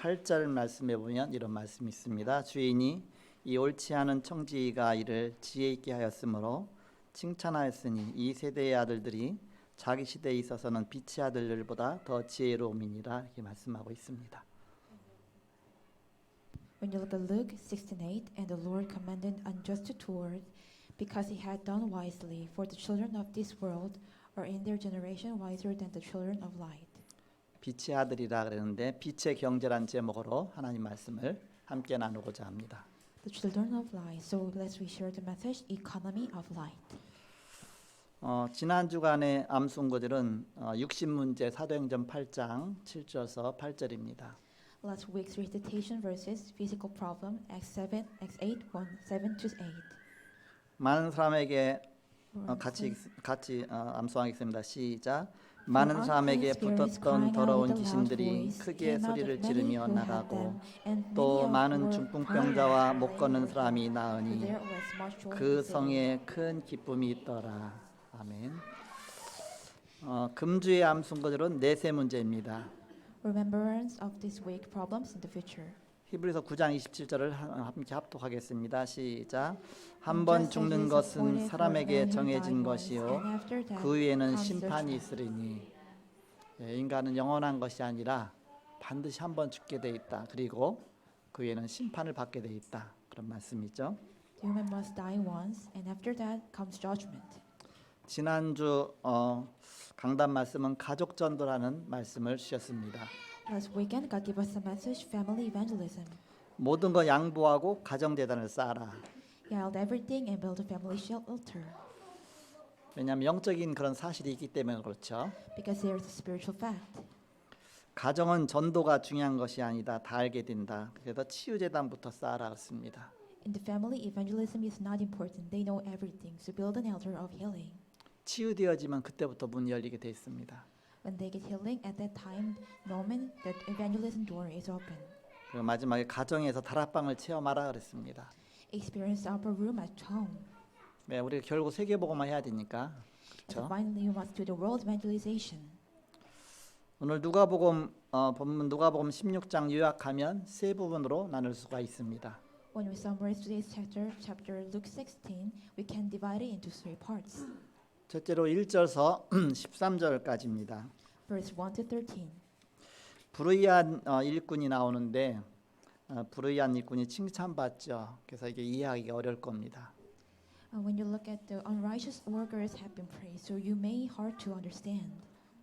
8절 말씀에 보면 이런 말씀이 있습니다. 주인이 이 옳지 않은 청지기가 이를 지혜 있게 하였으므로 칭찬하였으니 이 세대의 아들들이 자기 시대에 있어서는 빛의 아들들보다 더 지혜로움이니라 이렇게 말씀하고 있습니다. When you look at Luke 16:8, and the Lord commanded unjust toward, because he had done wisely, for the children of this world are in their generation wiser than the children of light. 빛의 아들이라 그러는데 빛의 경제란 제목으로 하나님 말씀을 함께 나누고자 합니다. The children of light. So let's share the message, economy of light. 지난 주간의 암송구들은 60문제 사도행전 8장 7절서 8절입니다. Last week's recitation verses, physical problem, Acts 8, 7 to 8. 많은 사람에게 같이 암송하겠습니다. 시작. 많은 사람에게 붙었던 더러운 귀신들이 크게 소리를 지르며 나가고 또 많은 중풍병자와 못 걷는 사람이 나으니 그 성에 큰 기쁨이 있더라. 아멘. 금주의 암송구들은 내세 문제입니다. Remembrance of this week problems in the future. 히브리서 9장 27절을 함께 합독하겠습니다. 시작. 한 번 죽는 것은 사람에게 정해진 것이요 그 위에는 심판이 있으리니. 인간은 영원한 것이 아니라 반드시 한 번 죽게 돼 있다. 그리고 그 위에는 심판을 받게 돼 있다. 그런 말씀이죠. Human must die once, and after that comes judgment. 지난주 강단 말씀은 가족 전도라는 말씀을 주셨습니다. Last weekend, God gave us a message, family evangelism. 모든 거 양보하고 가정 재단을 쌓아라. Yield everything and build a family shelter. 왜냐하면 영적인 그런 사실이 있기 때문에 그렇죠. Because there is a spiritual fact. 가정은 전도가 중요한 것이 아니다. 다 알게 된다. 그래서 치유 재단부터 쌓아라 했습니다. In the family, evangelism is not important. They know everything. So build an altar of healing. 치유되어지면 그때부터 문이 열리게 돼 있습니다. When they get healing, at that time, moment that evangelism door is open. 그리고 마지막에 가정에서 다락방을 체험하라 그랬습니다. Experience the upper room at home. 네, 우리가 결국 세계복음화 해야 되니까 So 그렇죠. finally, you must do the world evangelization. 오늘 누가복음 본문 누가복음 16장 요약하면 세 부분으로 나눌 수가 있습니다. When we summarize today's chapter Luke 16, we can divide it into three parts. 첫째로 1절서 13절까지입니다. Verse 1 to 13. 불의한 일꾼이 나오는데 불의한 일꾼이 칭찬받죠. 그래서 이게 이해하기가 어려울 겁니다. When you look at the unrighteous workers have been praised, so you may hard to understand.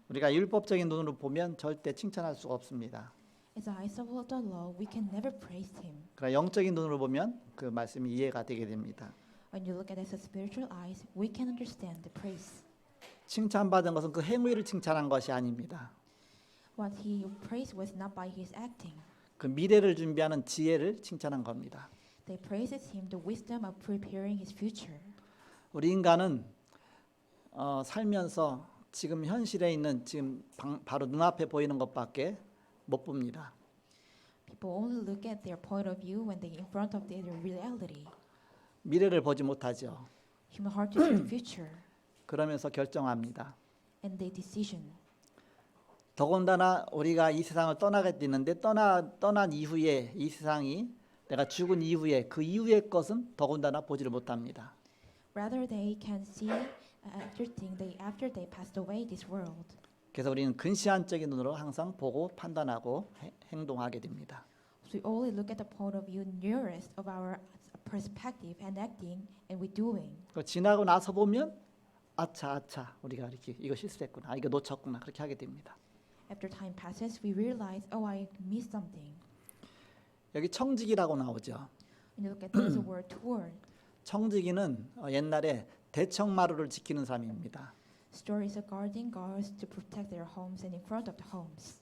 우리가 율법적인 눈으로 보면 절대 칭찬할 수가 없습니다. As the eyes of the law, we can never praise him. 그러나 영적인 눈으로 보면 그 말씀이 이해가 되게 됩니다. When you look at it as spiritual eyes, we can understand the praise. 칭찬받은 것은 그 행위를 칭찬한 것이 아닙니다. What he praised was not by his acting. 그 미래를 준비하는 지혜를 칭찬한 겁니다. They praised him the wisdom of preparing his future. 우리 인간은 살면서 지금 현실에 있는 지금 바로 눈앞에 보이는 것밖에 못 봅니다. People only look at their point of view when they're in front of their reality. 미래를 보지 못하죠. Human heart to see the future, 그러면서 결정합니다. and they decision. 더군다나 우리가 이 세상을 떠나게 되는데 떠난 이후에 이 세상이 내가 죽은 이후에 그 이후의 것은 더군다나 보지를 못합니다. Rather, they can see after they passed away this world. 그래서 우리는 근시안적인 눈으로 항상 보고 판단하고 행동하게 됩니다. So we only look at the point of view nearest of our perspective and acting, and we doing. 지나고 나서 보면 아차 우리가 이렇게 이거 실수했구나, 이거 놓쳤구나 그렇게 하게 됩니다. After time passes, we realize, oh, I missed something. 여기 청지기라고 나오죠. When you look at the word toward, 청지기는 옛날에 대청마루를 지키는 사람입니다. stories of guarding guards to protect their homes and in front of the homes.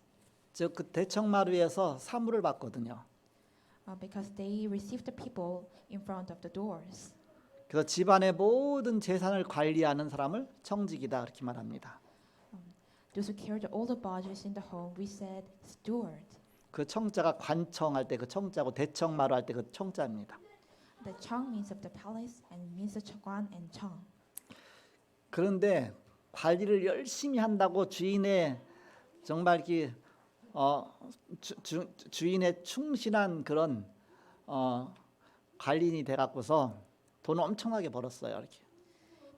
즉 그 대청마루에서 사물을 받거든요. Because they receive the people in front of the doors. 그래서 집안의 모든 재산을 관리하는 사람을 청지기다 이렇게 말합니다. Those who carry all the budgets in the home, we said steward. 그 청자가 관청할 때 그 청자고 대청마루 할 때 그 청자입니다. The chang means of the palace and means the changwan and chang. 그런데 관리를 열심히 한다고 주인의 정말 이렇게 주인의 충실한 그런 관리인이 돼갖고서 돈 엄청나게 벌었어요. 이렇게.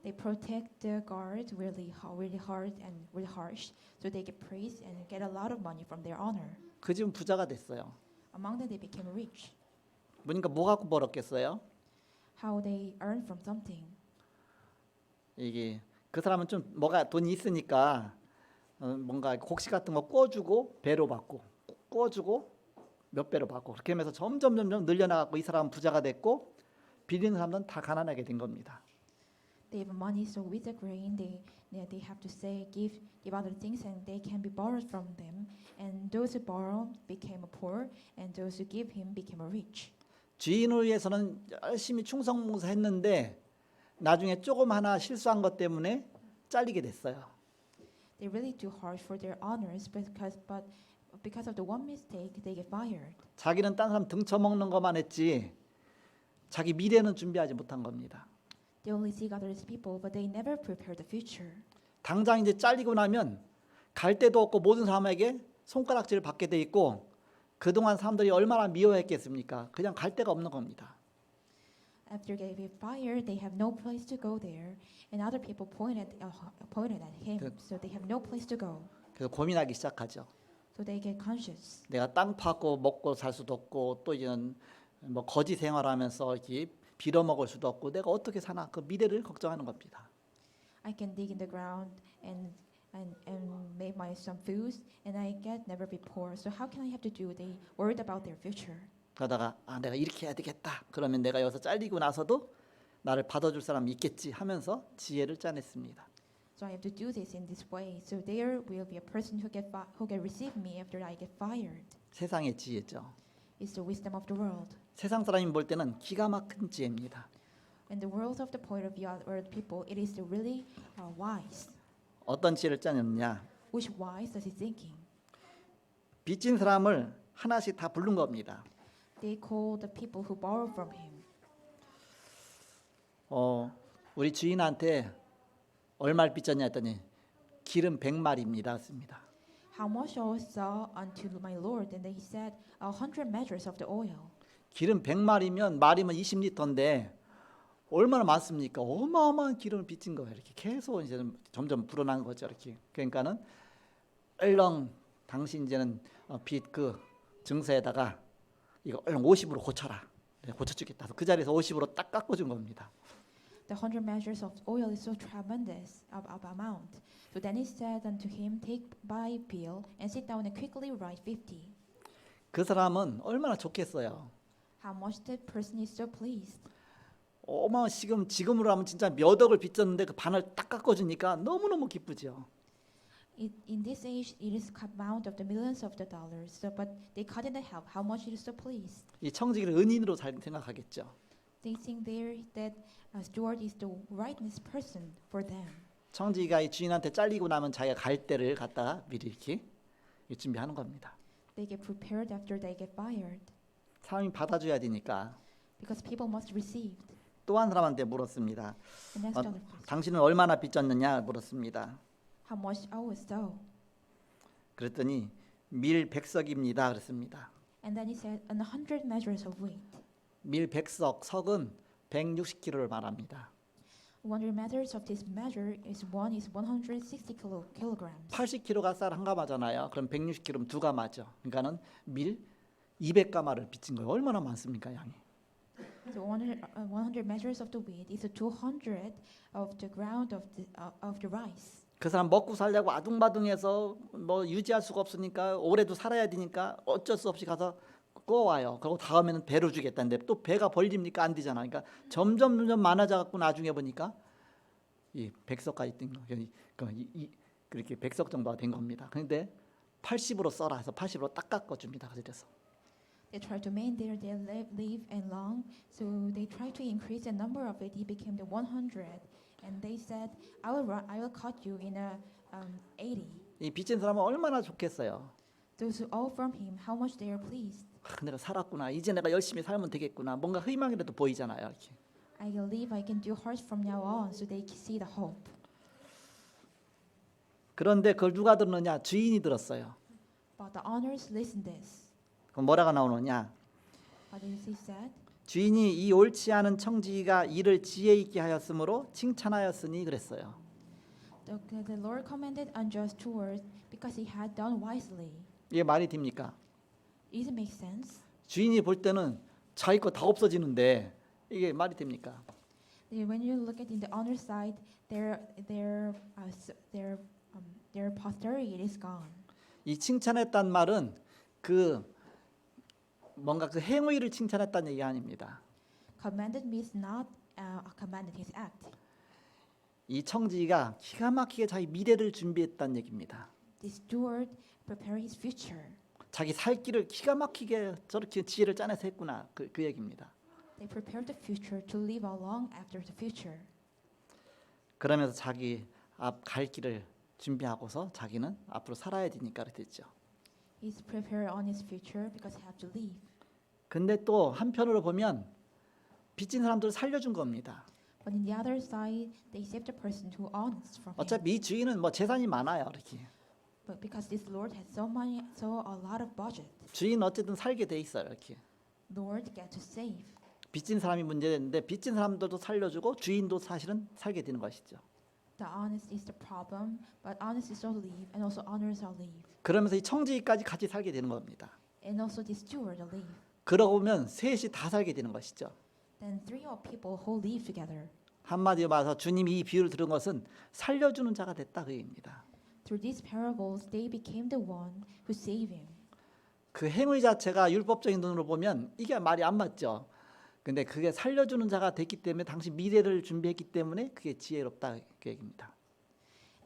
They protect the guards really hard and really harsh, so they get praise and get a lot of money from their honor. 그 집은 부자가 됐어요. Among them, they became rich. 그러니까 뭐 갖고 벌었겠어요? How they earn from something. 이게 그 사람은 좀 뭐가 돈이 있으니까 뭔가 곡식 같은 거 꿔주고 배로 받고 꿔주고 몇 배로 받고 그렇게 하면서 점점 늘려나가고 이 사람은 부자가 됐고 비리는 사람들은 다 가난하게 된 겁니다. They have money, so with the grain, they have to give other things, and they can be borrowed from them. And those who borrow became poor, and those who give him became rich. 주인을 위해서는 열심히 충성봉사했는데 나중에 조금 하나 실수한 것 때문에 잘리게 됐어요. They really do hard for their honors, but because of the one mistake, they get fired. 자기는 딴 사람 등쳐먹는 것만 했지 자기 미래는 준비하지 못한 겁니다. They only seek others people, but they never prepare the future. 당장 이제 잘리고 나면 갈 데도 없고 모든 사람에게 손가락질을 받게 돼 있고 그동안 사람들이 얼마나 미워했겠습니까? 그냥 갈 데가 없는 겁니다. After they get fired, they have no place to go there, and other people pointed at him, so they have no place to go. 그래서 고민하기 시작하죠. So they get conscious. 내가 땅 파고 먹고 살 수도 없고 또 이제는 뭐 거지 생활하면서 이렇게 빌어먹을 수도 없고 내가 어떻게 사나 그 미래를 걱정하는 겁니다. I can dig in the ground and make my some foods, and I get never be poor. So how can I have to do? They worried about their future. 그러다가 내가 이렇게 해야 되겠다. 그러면 내가 여기서 잘리고 나서도 나를 받아줄 사람이 있겠지 하면서 지혜를 짜냈습니다. So I have to do this in this way. So there will be a person who can receive me after I get fired. 세상의 지혜죠. It's the wisdom of the world. 세상 사람이 볼 때는 기가 막힌 지혜입니다. In the world of the point of view of other people, it is really wise. 어떤 지혜를 짜냈느냐? Which wise is he thinking? 빚진 사람을 하나씩 다 부른 겁니다. They call the people who borrow from him. 우리 주인한테 얼마를 빚졌냐 했더니 기름 100마리입니다. 했습니다. How much I saw unto my Lord? And he said, 100 measures of the oil. 기름 100마리면 말이면 20리터인데 얼마나 많습니까? 어마어마한 기름을 빚진 거예요. 이렇게 계속 이제 점점 불어난 거죠. 이렇게 그러니까는 얼렁 당신 이제는 빚 그 증서에다가 이거 얼렁 50으로 고쳐라. 네, 고쳐주겠다. 그 자리에서 50으로 딱 깎아준 겁니다. The 100 measures of oil is so tremendous of amount. So then he said unto him, take by bill and sit down and quickly write 50. 그 사람은 얼마나 좋겠어요. How much that person is so pleased. 지금으로 하면 진짜 몇 억을 빚졌는데 그 반을 딱 깎아주니까 너무너무 기쁘죠. In this age, it is amount of the millions of the dollars. So, but they cut in half. How much it is so pleased. 이 청지기를 은인으로 잘 생각하겠죠. They think there that steward is the rightness person for them. 청지기가 이 주인한테 잘리고 나면 자기가 갈 때를 갖다가 미리 이렇게 준비하는 겁니다. They get prepared after they get fired. 사람이 받아줘야 되니까 Because people must receive. 또 한 사람한테 물었습니다. The next other person. 당신은 얼마나 빚졌느냐 물었습니다. How much I was so? 그랬더니 밀 100석입니다. 그랬습니다. And then he said, 100 measures of weight. 밀 100석, 석은 160kg를 말합니다. 100 measures of this measure is 160 kilograms. 80kg가 쌀 한 가마잖아요. 그럼 160kg면 두 가마죠. 그러니까는 밀 200가마를 빚진 거예요. 얼마나 많습니까, 양이? So 100 measures of the wheat is 200 of the ground of the rice. 그 사람 먹고 살려고 아둥바둥해서 뭐 유지할 수가 없으니까 올해도 살아야 되니까 어쩔 수 없이 가서 꺼와요. 그리고 다음에는 배로 주겠다는데 또 배가 벌립니까? 안 되잖아. 그러니까 점점 많아져 갖고 나중에 보니까 이 100석까지 된 거. 그렇게 100석 정도가 된 겁니다. 그런데 80으로 써라 해서 80으로 딱 깎아 줍니다. 그래서 They try to maintain their live and long, so they try to increase the number of it. He became the 100, and they said, I will cut you in a 80. 이 빚진 사람은 얼마나 좋겠어요. Those who owe from him, how much they are pleased. 내가 살았구나. 이제 내가 열심히 살면 되겠구나. 뭔가 희망이라도 보이잖아요. 이렇게. I can live, I can do hard from now on, so they can see the hope. 그런데 그걸 누가 들었느냐? 주인이 들었어요. But the owners listened this. 그럼 뭐라고 나오느냐? What is he said? 주인이 이 옳지 않은 청지기가 이를 지혜 있게 하였으므로 칭찬하였으니 그랬어요. The Lord commended unjust steward because he had done wisely. 이게 말이 됩니까? Does it make sense? 주인이 볼 때는 자기 거 다 없어지는데 이게 말이 됩니까? When you look at in the owner's side, their posterity is gone. 이 칭찬했단 말은 그 뭔가 그 행위를 칭찬했다는 얘기 아닙니다. Commended means not commended his act. 이 청지기가 기가 막히게 자기 미래를 준비했다는 얘기입니다. The steward prepared his future. 자기 살 길을 기가 막히게 저렇게 지혜를 짜내서 했구나 그 얘기입니다. They prepared the future to live along after the future. 그러면서 자기 앞 갈 길을 준비하고서 자기는 앞으로 살아야 되니까 그랬죠. He's prepared on his future because he had to leave. 근데 또 한편으로 보면 빚진 사람들을 살려준 겁니다. But in the other side, they saved the person who owns from him. 어차피 이 주인은 뭐 재산이 많아요, 이렇게. But because this Lord had so a lot of budget, 주인 어쨌든 살게 돼 있어요, 이렇게. Lord get to save. 빚진 사람이 문제인데 빚진 사람들도 살려주고 주인도 사실은 살게 되는 것이죠. The honest is the problem, but honest is all leave, and also honors all leave, 그러면서 이 청지기까지 같이 살게 되는 겁니다. and also the steward all leave. 그러고 보면 셋이 다 살게 되는 것이죠. Then three of people who live together. 한마디로 말해서 주님이 이 비유를 들은 것은 살려주는 자가 됐다 그 얘기입니다. Through these parables, they became the one who saved him. 그 행위 자체가 율법적인 눈으로 보면 이게 말이 안 맞죠. 근데 그게 살려주는 자가 됐기 때문에 당시 미래를 준비했기 때문에 그게 지혜롭다 그 얘기입니다.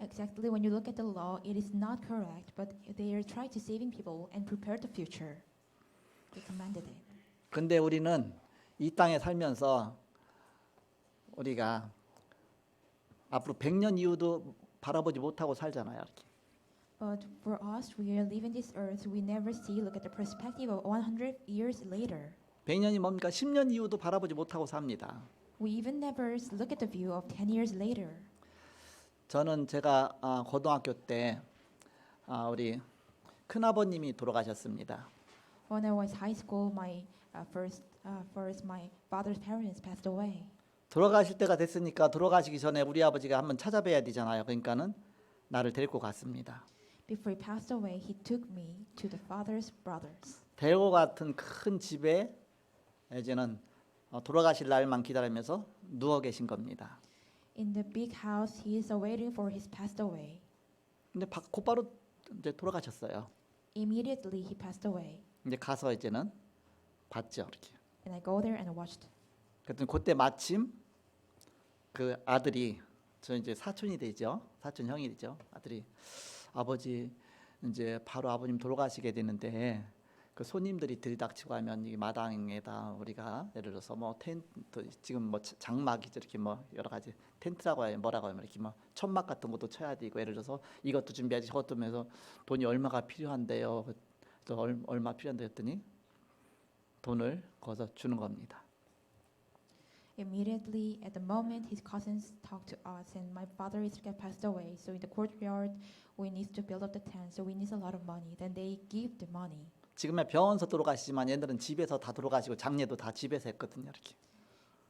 Exactly, when you look at the law, it is not correct, but they are trying to saving people and prepare the future. They commanded it. 근데 우리는 이 땅에 살면서 우리가 앞으로 100년 이후도 바라보지 못하고 살잖아요. 이렇게. But for us, we are living this earth. We never see, look at the perspective of 100 years later. 100년이 뭡니까? 10년 이후도 바라보지 못하고 삽니다. We even never look at the view of 10 years later. 저는 제가 고등학교 때 우리 큰아버님이 돌아가셨습니다. When I was high school, my my father's parents passed away. 돌아가실 때가 됐으니까 돌아가시기 전에 우리 아버지가 한번 찾아뵈야 되잖아요. 그러니까는 나를 데리고 갔습니다. Before he passed away, he took me to the father's brothers. 대고 같은 큰 집에 이제는 돌아가실 날만 기다리면서 누워 계신 겁니다. In the big house, he is awaiting for his passed away. 근데 곧바로 이제 돌아가셨어요. Immediately, he passed away. 이제 가서 이제는 봤죠, 이렇게. And I go there and watched. 그랬더니 그때 마침 그 아들이 저 이제 사촌이 되죠, 사촌 형이 되죠. 아들이 아버지 이제 바로 아버님 돌아가시게 되는데 그 손님들이 들이닥치고 하면 이 마당에다 우리가 예를 들어서 뭐 텐트 지금 뭐 장막이죠, 이렇게 뭐 여러 가지 텐트라고 해요, 뭐라고 하면 이렇게 뭐 천막 같은 것도 쳐야 되고 예를 들어서 이것도 준비하지 저것도 하면서 돈이 얼마가 필요한데요. 또 얼마 필요한데 했더니 돈을 거기서 주는 겁니다. Immediately, at the moment, his cousins talked to us, and my father is passed away. So in the courtyard, we need to build up the tent. So we need a lot of money. Then they give the money. 지금은 병원서 돌아가시지만 옛날은 집에서 다 돌아가시고 장례도 다 집에서 했거든요, 이렇게.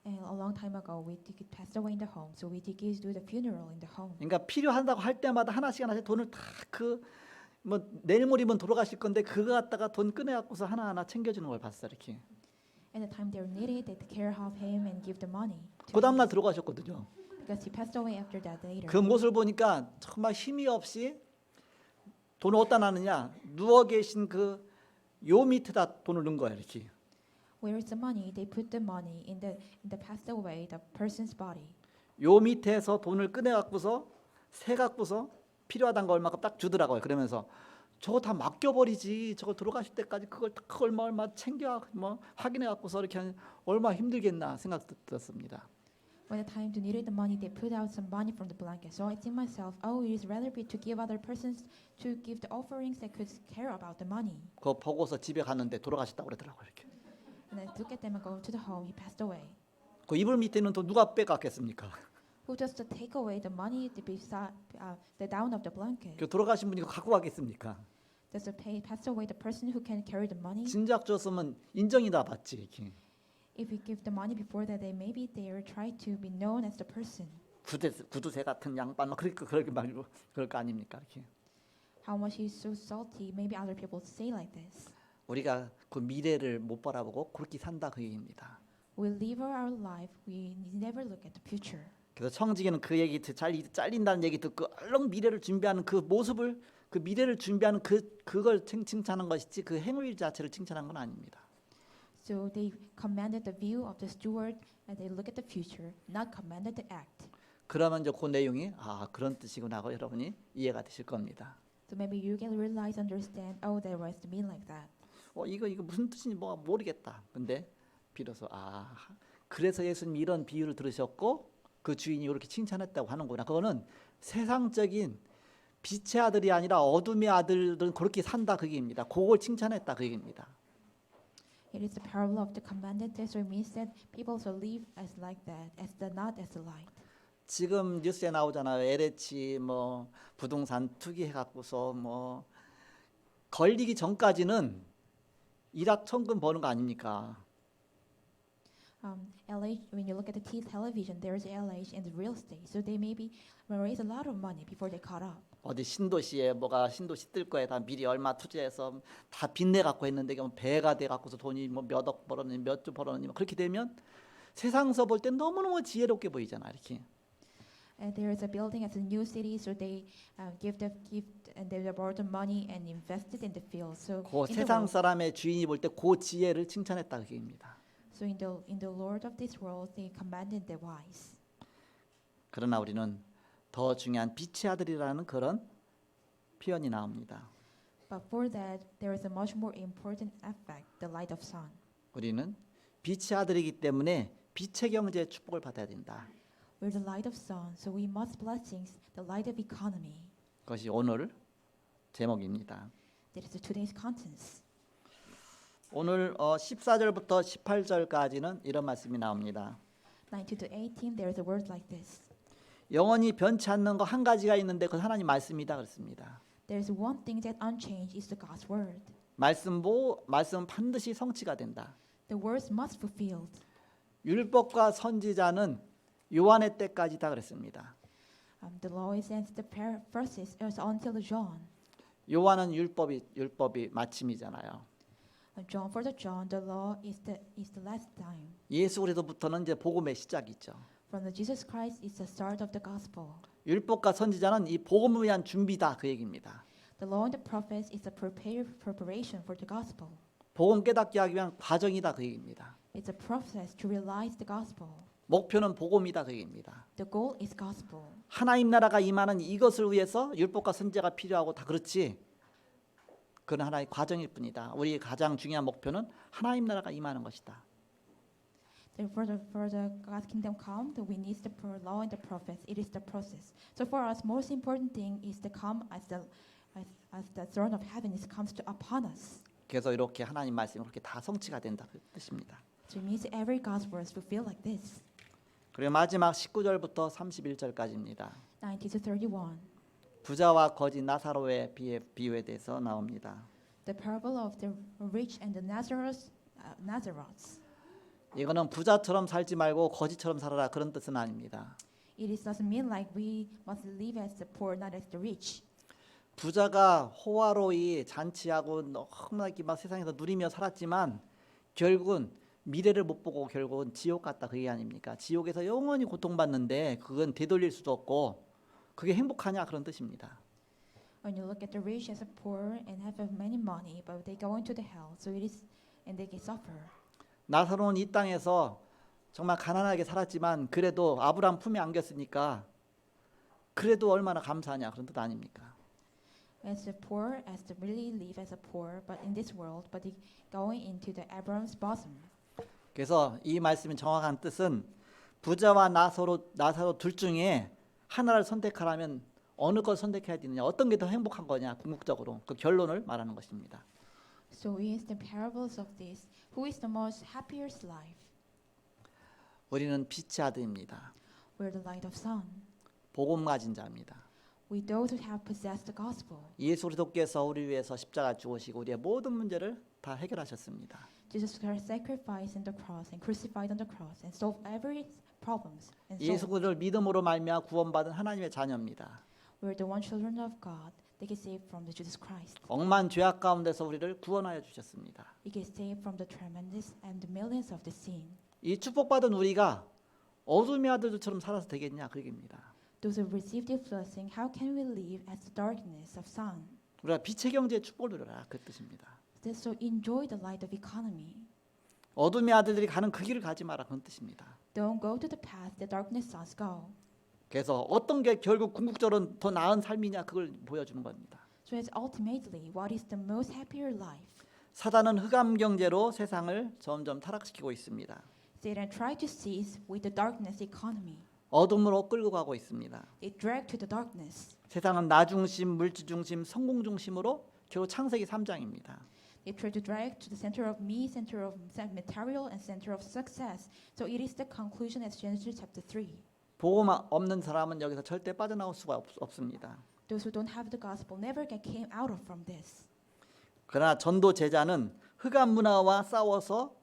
And a long time ago, we did pass away in the home. So we did do the funeral in the home. 그러니까 필요한다고 할 때마다 하나씩 돈을 다 그 뭐 내일 모레면 돌아가실 건데 그거 갖다가 돈 꺼내 갖고서 하나하나 챙겨주는 걸 봤어요, 이렇게. At the time they needed, they take care of him and give the money. 그 다음 날 들어가셨거든요. Because he passed away after that later. 그 모습을 보니까 정말 힘이 없이 돈을 어디다 놨느냐, 누워 계신 그 요 밑에다 돈을 넣은 거예요, 이렇게. Where is the money? They put the money in the passed away the person's body. 요 밑에서 돈을 꺼내 갖고서 세 갖고서 필요하다는 거 얼마큼 딱 주더라고요. 그러면서 저거 다 맡겨버리지. 저거 들어가실 때까지 그걸 딱 얼마 챙겨 뭐 확인해 갖고서 이렇게 하면 얼마 힘들겠나 생각 들었습니다. When the time to needed the money, they put out some money from the blanket. So I think myself, oh, it is rather be to give other persons to give the offerings that could care about the money. 그거 보고서 집에 갔는데 돌아가셨다고 그러더라고요, 이렇게. And I look at them and go to the home. He passed away. 그 이불 밑에는 또 누가 빼갔겠습니까? Who just to take away the money to be the down of the blanket? 그 돌아가신 분이 갖고 가겠습니까? Does it pass away the person who can carry the money? 진작 줬으면 인정이나 받지. 이렇게. If we give the money before that, they maybe they will try to be known as the person. 구두쇠 같은 양반 막 그렇게 말고 그럴 거 아닙니까? 이렇게. How much he's so salty. Maybe other people say like this. 우리가 그 미래를 못 바라보고 그렇게 산다 그 얘기입니다. We live our life. We never look at the future. 그래서 청지기는 그 얘기 잘린다는 얘기 듣고 얼른 미래를 준비하는 그 모습을 그 미래를 준비하는 그걸 칭찬한 것이지 그 행위 자체를 칭찬한 건 아닙니다. So they commanded the view of the steward, and they look at the future, not commanded the act. 그러면 이제 그 내용이 그런 뜻이구나 하고 여러분이 이해가 되실 겁니다. So maybe you can realize, understand. Oh, that was to mean like that. 이거 무슨 뜻인지 모르겠다. 근데 비로소 그래서 예수님이 이런 비유를 들으셨고 그 주인이 이렇게 칭찬했다고 하는구나. 그거는 세상적인 빛의 아들이 아니라 어둠의 아들들은 그렇게 산다 그 얘기입니다. 그걸 칭찬했다 그 얘기입니다. It is the parable of the commanded. So it means that people shall live as like that, as the not as the light. 지금 뉴스에 나오잖아요. LH 부동산 투기해 갖고서 걸리기 전까지는 일확천금 버는 거 아닙니까? LH, when you look at the television, there is LH in the real estate. So they maybe raise a lot of money before they caught up. 어디 신도시에 신도시 뜰 거에 다 미리 얼마 투자해서 다 빚내 갖고 했는데 배가 돼 갖고서 돈이 몇 억 벌었니 몇 조 벌었니 그렇게 되면 세상서 볼 때 너무너무 지혜롭게 보이잖아 이렇게. And there is a building at the new city, so they give and they borrow the money and invested in the field. So 그 세상 사람의 주인이 볼 때 그 지혜를 칭찬했다 그 얘기입니다. So in the Lord of this world, they commanded the wise. 그러나 우리는 더 중요한 빛의 아들이라는 그런 표현이 나옵니다. But for that, there is a much more important aspect, the light of sun. 우리는 빛의 아들이기 때문에 빛의 경제의 축복을 받아야 된다. We're the light of sun, so we must blessings, the light of economy. 그것이 오늘 제목입니다. That is today's contents. 오늘 14절부터 18절까지는 이런 말씀이 나옵니다. 19 to 18, there is a word like this. 영원히 변치 않는 거 한 가지가 있는데 그 하나님 말씀이다 그랬습니다. There is one thing that unchanged is the God's word. 말씀은 반드시 성취가 된다. The words must be fulfilled. 율법과 선지자는 요한의 때까지다 그랬습니다. The law is and the verses is until John. 요한은 율법이 마침이잖아요. John for John, the law is the last time. 예수 그리스도부터는 이제 복음의 시작이죠. From the Jesus Christ is the start of the gospel. 율법과 선지자는 이 복음을 위한 준비다 그 얘기입니다. The law and the prophets is a preparation for the gospel. 복음 깨닫게 하기 위한 과정이다 그 얘기입니다. It's a process to realize the gospel. 목표는 복음이다 그 얘기입니다. The goal is gospel. 하나님 나라가 임하는 이것을 위해서 율법과 선지자가 필요하고 다 그렇지. 그건 하나의 과정일 뿐이다. 우리 가장 중요한 목표는 하나님 나라가 임하는 것이다. For the God's kingdom come, we need the law and the prophets. It is the process. So for us, most important thing is to come as the throne of heaven comes upon us. 그래서 이렇게 하나님 말씀이 그렇게 다 성취가 된다 그 뜻입니다. So it means every God's words fulfill like this. 그리고 마지막 19절부터 31절까지입니다. 19 to 31. 부자와 거지 나사로의 비유에 대해서 나옵니다. The parable of the rich and the Nazareth. 이거는 부자처럼 살지 말고 거지처럼 살아라 그런 뜻은 아닙니다. It doesn't mean like we must live as the poor, not as the rich. 부자가 호화로이 잔치하고 너무나 막 세상에서 누리며 살았지만 결국은 미래를 못 보고 결국은 지옥 갔다 그게 아닙니까? 지옥에서 영원히 고통받는데 그건 되돌릴 수도 없고 그게 행복하냐 그런 뜻입니다. When you look at the rich as a poor and have many money, but they go into the hell, so it is, and they can suffer. 나사로는 이 땅에서 정말 가난하게 살았지만 그래도 아브라함 품에 안겼으니까 그래도 얼마나 감사하냐 그런 뜻 아닙니까? As the poor, as they really live as a poor, but in this world, but they going into the Abraham's bosom. 그래서 이 말씀의 정확한 뜻은 부자와 나사로 둘 중에 하나를 선택하라면 어느 걸 선택해야 되느냐, 어떤 게 더 행복한 거냐, 궁극적으로 그 결론을 말하는 것입니다. So is the parables of this. Who is the most happiest life? 우리는 빛의 아들입니다. We're the light of sun. 복음 가진 자입니다. We those who have possessed the gospel. 예수 그리스도께서 우리 위해서 십자가 죽으시고 우리의 모든 문제를 다 해결하셨습니다. Jesus Christ sacrificed on the cross and crucified on the cross and solved every problems and 예수 solved. 그리스도를 믿음으로 말미암아 구원받은 하나님의 자녀입니다. We're the one children of God. They get saved from the Jesus Christ. 억만 죄악 가운데서 우리를 구원하여 주셨습니다. We get saved from the tremendous and the millions of the sin. 이 축복받은 우리가 어둠의 아들들처럼 살아서 되겠냐 그 얘기입니다. Those who receive this blessing, how can we live as the darkness of sun? 우리가 빛의 경제의 축복을 누려라 그 뜻입니다. So enjoy the light of economy. 어둠의 아들들이 가는 그 길을 가지 마라 그런 뜻입니다. Don't go to the path the darkness sons go. 그래서 어떤 게 결국 궁극적으로 더 나은 삶이냐 그걸 보여주는 겁니다. So it's ultimately what is the most happier life. 사단은 흑암 경제로 세상을 점점 타락시키고 있습니다. Satan tried to seize with the darkness economy. 어둠으로 끌고 가고 있습니다. They drag to the darkness. 세상은 나 중심, 물질 중심, 성공 중심으로 결국 창세기 3장입니다. They try to drag to the center of me, center of material, and center of success. So it is the conclusion as Genesis chapter 3. 복음 없는 사람은 여기서 절대 빠져나올 수가 없습니다. Those who don't have the gospel never get came out of from this. 그러나 전도 제자는 흑암 문화와 싸워서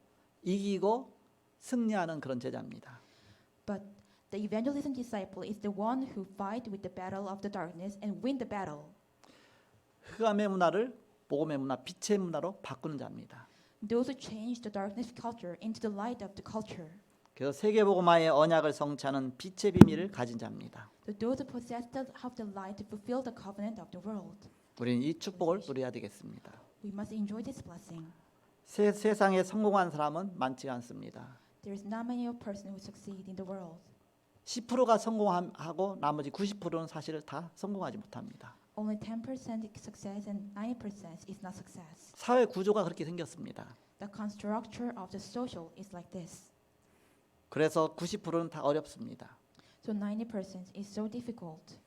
이기고 승리하는 그런 제자입니다. But the evangelism disciple is the one who fight with the battle of the darkness and win the battle. 흑암의 문화를 복음의 문화, 빛의 문화로 바꾸는 자입니다. Those who change the darkness culture into the light of the culture. 그래서 세계복음화의 언약을 성취하는 빛의 비밀을 가진 자입니다. So those who possess of the light to fulfill the covenant of the world. 우리는 이 축복을 누려야 되겠습니다. We must enjoy this blessing. 세상에 성공한 사람은 많지 않습니다. There is not many a person who succeed in the world. 10%가 성공하고 나머지 90%는 사실 다 성공하지 못합니다. Only 10% is success and 90% is not success. 사회 구조가 그렇게 생겼습니다. The structure of the social is like this. 그래서 90%는 다 어렵습니다. So 90% is so difficult.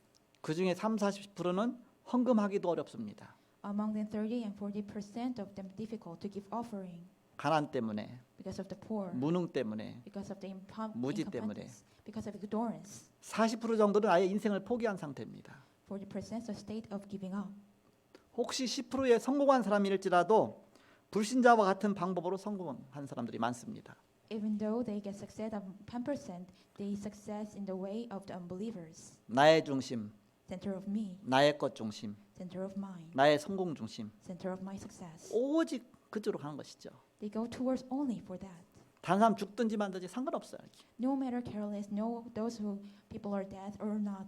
그 중에 30-40%는 헌금하기도 어렵습니다. Among them, 30 and 40% of them difficult to give offering 가난 때문에, because of the poor, 무능 때문에, because of the 무지 때문에. incompetence, because of ignorance. 40% 정도는 아예 인생을 포기한 상태입니다. 40% is a state of giving up. 혹시 10%의 성공한 사람일지라도 불신자와 같은 방법으로 성공한 사람들이 많습니다. Even though they get success of 10%, they success in the way of the unbelievers. 나의 중심, Center of me, 나의 것 중심, center of mine, 나의 성공 중심, center of my success. 오직 그쪽으로 가는 것이죠. They go towards only for that. 다른 사람 죽든지 만든지 상관없어요. No matter careless, no those who people are dead or not.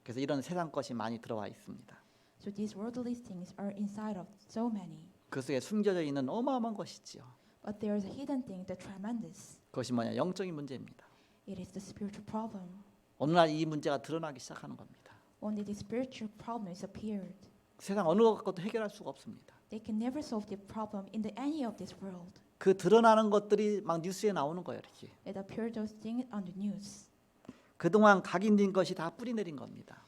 그래서 이런 세상 것이 많이 들어와 있습니다. So these worldly things are inside of so many. 그 속에 숨겨져 있는 어마어마한 것이지요. But there is a hidden thing, the tremendous. 그것이 뭐냐? 영적인 문제입니다. It is the spiritual problem. 어느 날 이 문제가 드러나기 시작하는 겁니다. One day the spiritual problem is appeared. 세상 어느 것도 해결할 수가 없습니다. They can never solve the problem in any of this world. 그 드러나는 것들이 막 뉴스에 나오는 거예요. 이렇게. It appeared those things on the news. 그동안 각인된 것이 다 뿌리 내린 겁니다.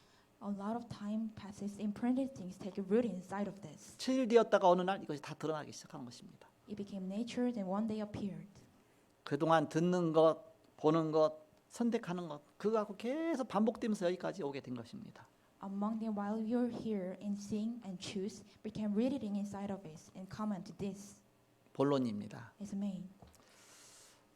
A lot of time passes, imprinted things take root inside of this. 7일 되었다가 어느 날 이것이 다 드러나기 시작한 것입니다. It became nature, then one day appeared. 그동안 듣는 것, 보는 것, 선택하는 것 그거하고 계속 반복되면서 여기까지 오게 된 것입니다. Among them, while we are here and seeing and choose, became reading inside of us and comment to this 본론입니다. is main.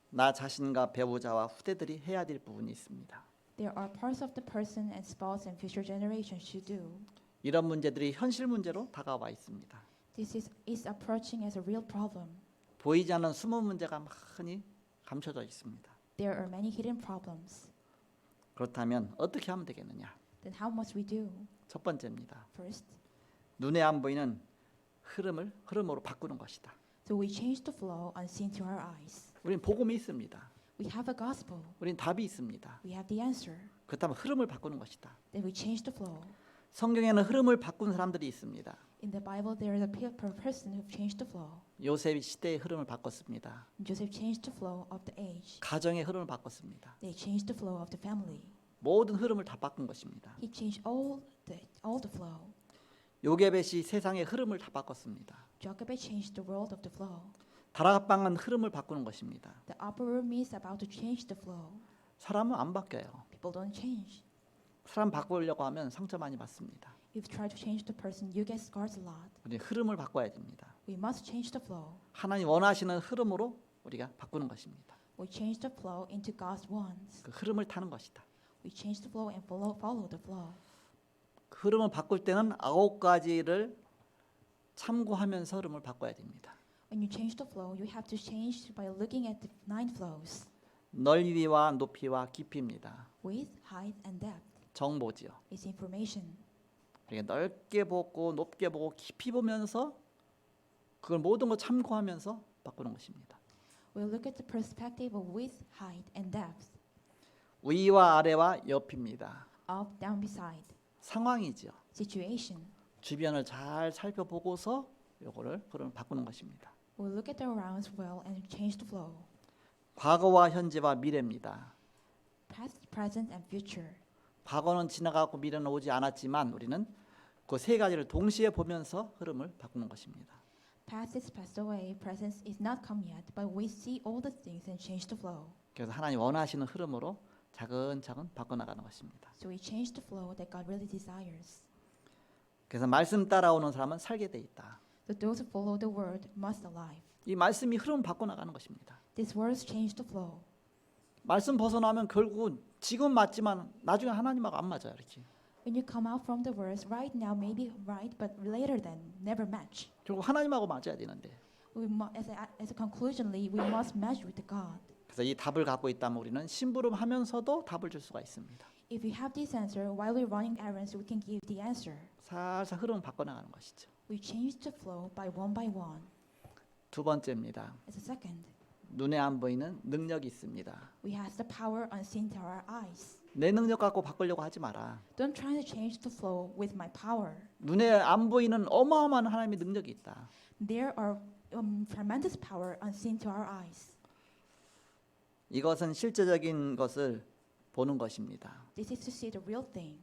나 자신과 배우자와 후대들이 해야 될 부분이 있습니다. There are parts of the person and spouse and future generations should do. 이런 문제들이 현실 문제로 다가와 있습니다. This is approaching as a real problem. 보이지 않는 숨은 문제가 많이 감춰져 있습니다. There are many hidden problems. 그렇다면 어떻게 하면 되겠느냐? Then how must we do? 첫 번째입니다. First, 눈에 안 보이는 흐름으로 바꾸는 것이다. so we change the flow unseen to our eyes. 우린 복음이 있습니다. We have a gospel. 우린 답이 있습니다. We have the answer. 그렇다면 흐름을 바꾸는 것이다. Then we change the flow. 성경에는 흐름을 바꾼 사람들이 있습니다. In the Bible, there is a person who changed the flow. 요셉이 시대의 흐름을 바꿨습니다. Joseph changed the flow of the age. 가정의 흐름을 바꿨습니다. They changed the flow of the family. 모든 흐름을 다 바꾼 것입니다. He changed all the flow. 요게벳이 세상의 흐름을 다 바꿨습니다. Jochebed changed the world of the flow. 다락방은 흐름을 바꾸는 것입니다. The upper room is about to change the flow. 사람은 안 바뀌어요. People don't change. 사람 바꾸려고 하면 상처 많이 받습니다. If you try to change the person, you get scars a lot. 우리 흐름을 바꿔야 됩니다. We must change the flow. 하나님 원하시는 흐름으로 우리가 바꾸는 것입니다. We change the flow into God's wants. 그 흐름을 타는 것이다. We change the flow and follow the flow. 그 흐름을 바꿀 때는 9가지를 참고하면서 흐름을 바꿔야 됩니다. When you change the flow, you have to change by looking at the 9 flows. 넓이와 높이와 깊이입니다. Width, height, and depth 정보지요. is information. 우리가 넓게 보고 높게 보고 깊이 보면서 그걸 모든 걸 참고하면서 바꾸는 것입니다. We look at the perspective of width, height, and depth. 위와 아래와 옆입니다. Up, down, beside. 상황이지요. Situation. 주변을 잘 살펴보고서 요거를 흐름을 바꾸는 것입니다. We look at the arounds well and change the flow. 과거와 현재와 미래입니다. Past, present, and future. 과거는 지나가고 미래는 오지 않았지만 우리는 그 세 가지를 동시에 보면서 흐름을 바꾸는 것입니다. Past is passed away, present is not come yet, but we see all the things and change the flow. 그래서 하나님 원하시는 흐름으로 차근차근 바꿔나가는 것입니다. So we change the flow that God really desires. 그래서 말씀 따라오는 사람은 살게 돼 있다. So those who follow the word must alive. 이 말씀이 흐름을 바꿔나가는 것입니다. These words change the flow. 말씀 벗어나면 결국은 지금 맞지만 나중에 하나님하고 안 맞아요. 이렇게. When you come out from the words, right now may be right, but later then never match. 결국 하나님하고 맞아야 되는데. As a conclusionally, we must match with God. 그래서 이 답을 갖고 있다면 우리는 심부름하면서도 답을 줄 수가 있습니다. If we have this answer, while we're running errands, we can give the answer. 살살 흐름을 바꿔나가는 것이죠. We change the flow by one. 두 번째입니다. As a second, 눈에 안 보이는 능력이 있습니다. we have the power unseen to our eyes. 내 능력 갖고 바꾸려고 하지 마라. Don't try to change the flow with my power. 눈에 안 보이는 어마어마한 하나님의 능력이 있다. There are tremendous power unseen to our eyes. 이것은 실제적인 것을 보는 것입니다. This is to see the real thing.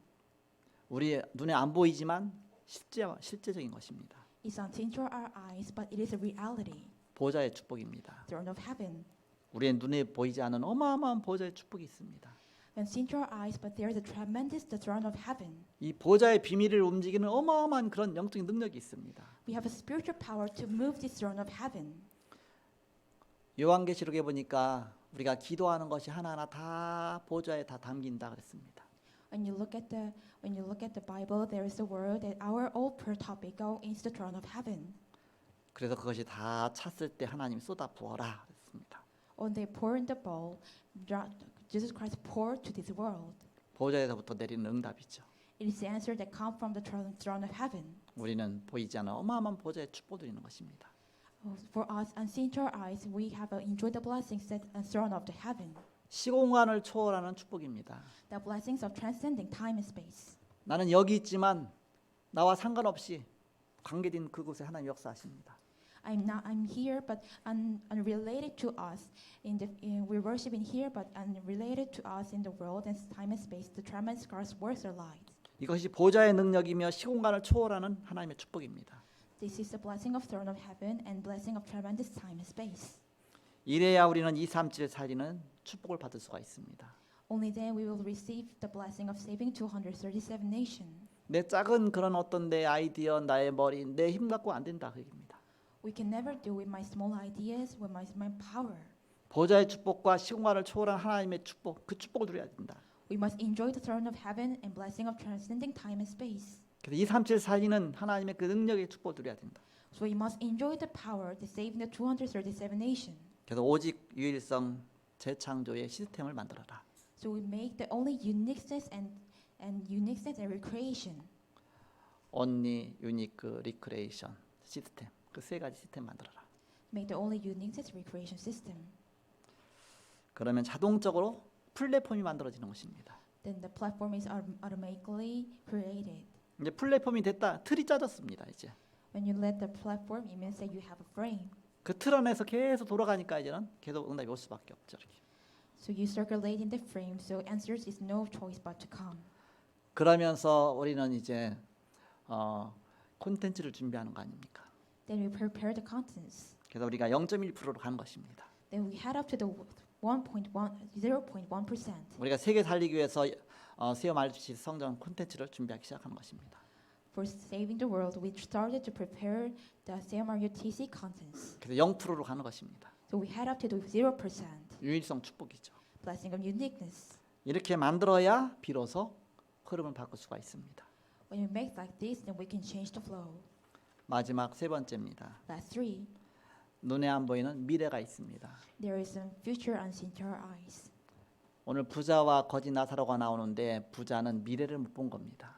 우리 눈에 안 보이지만 실제적인 것입니다. It's unseen to our eyes, but it is a reality. 보좌의 축복입니다. Throne of heaven. 우리의 눈에 보이지 않는 어마어마한 보좌의 축복이 있습니다. Unseen to our eyes, but there is a tremendous the throne of heaven. 이 보좌의 비밀을 움직이는 어마어마한 그런 영적인 능력이 있습니다. We have a spiritual power to move this throne of heaven. 요한계시록에 보니까 우리가 기도하는 것이 하나하나 다 보좌에 다 담긴다 그랬습니다. When you look at the Bible, there is a word that our all prayer topic go into the throne of heaven. 그래서 그것이 다 찼을 때 하나님이 쏟아 부어라 그랬습니다. When they pour in the bowl, Jesus Christ poured to this world. 보좌에서부터 내리는 응답이죠. It is the answer that comes from the throne of heaven. 우리는 보이지 않는 어마어마한 보좌의 축복 드리는 것입니다. For us, unseen to our eyes, we have enjoyed the blessings that are throne of the heaven. 시공간을 초월하는 축복입니다. The blessings of transcending time and space. 나는 여기 있지만 나와 상관없이 관계된 그곳에 하나님 역사하십니다. I'm here, but unrelated to us. We're worshiping here, but unrelated to us in the world and time and space. The tremendous God's works are light. 이것이 보좌의 능력이며 시공간을 초월하는 하나님의 축복입니다. This is the blessing of throne of heaven and blessing of tremendous time and space. 이래야 우리는 237 살리는 축복을 받을 수가 있습니다. Only then we will receive the blessing of saving 237 nations. 내 작은 그런 어떤 내 아이디어, 나의 머리, 내 힘 갖고 안 된다 그 얘기입니다. We can never do with my small ideas, with my power. 보좌의 축복과 시공간을 초월한 하나님의 축복, 그 축복을 누려야 된다. We must enjoy the throne of heaven and blessing of transcending time and space. 그래서 237 살리는 하나님의 그 능력의 축복을 누려야 된다. So we must enjoy the power to save the 237 nations. 그래서 오직 유일성 재창조의 시스템을 만들어라. So we make the only uniqueness and recreation. Only unique recreation 시스템. 그 세 가지 시스템 만들어라. Make the only uniqueness recreation system. 그러면 자동적으로 플랫폼이 만들어지는 것입니다. Then the platform is automatically created. 이제 플랫폼이 됐다. 틀이 짜졌습니다. 이제 When you let the platform, it means that you have a frame. 그 틀 안에서 계속 돌아가니까 이제는 계속 응답이 올 수밖에 없죠. 이렇게. So you circulate in the frame, so answers is no choice but to come. 그러면서 우리는 이제 콘텐츠를 준비하는 거 아닙니까? Then we prepare the contents. 그래서 우리가 0.1%로 가는 것입니다. Then we head up to the 0.1%. 우리가 세계 살리기 위해서 수요 성전 콘텐츠를 준비하기 시작한 것입니다. For saving the world, we started to prepare the CMRUTC contents. 그래서 0%로 가는 것입니다. So we had up to do 0%, 유일성 축복이죠. blessing of uniqueness. 이렇게 만들어야 비로소 흐름을 바꿀 수가 있습니다. When we make like this, then we can change the flow. 마지막 세 번째입니다. Last 3, 눈에 안 보이는 미래가 있습니다. there is a future unseen to our eyes. 오늘 부자와 거지 나사로가 나오는데 부자는 미래를 못 본 겁니다.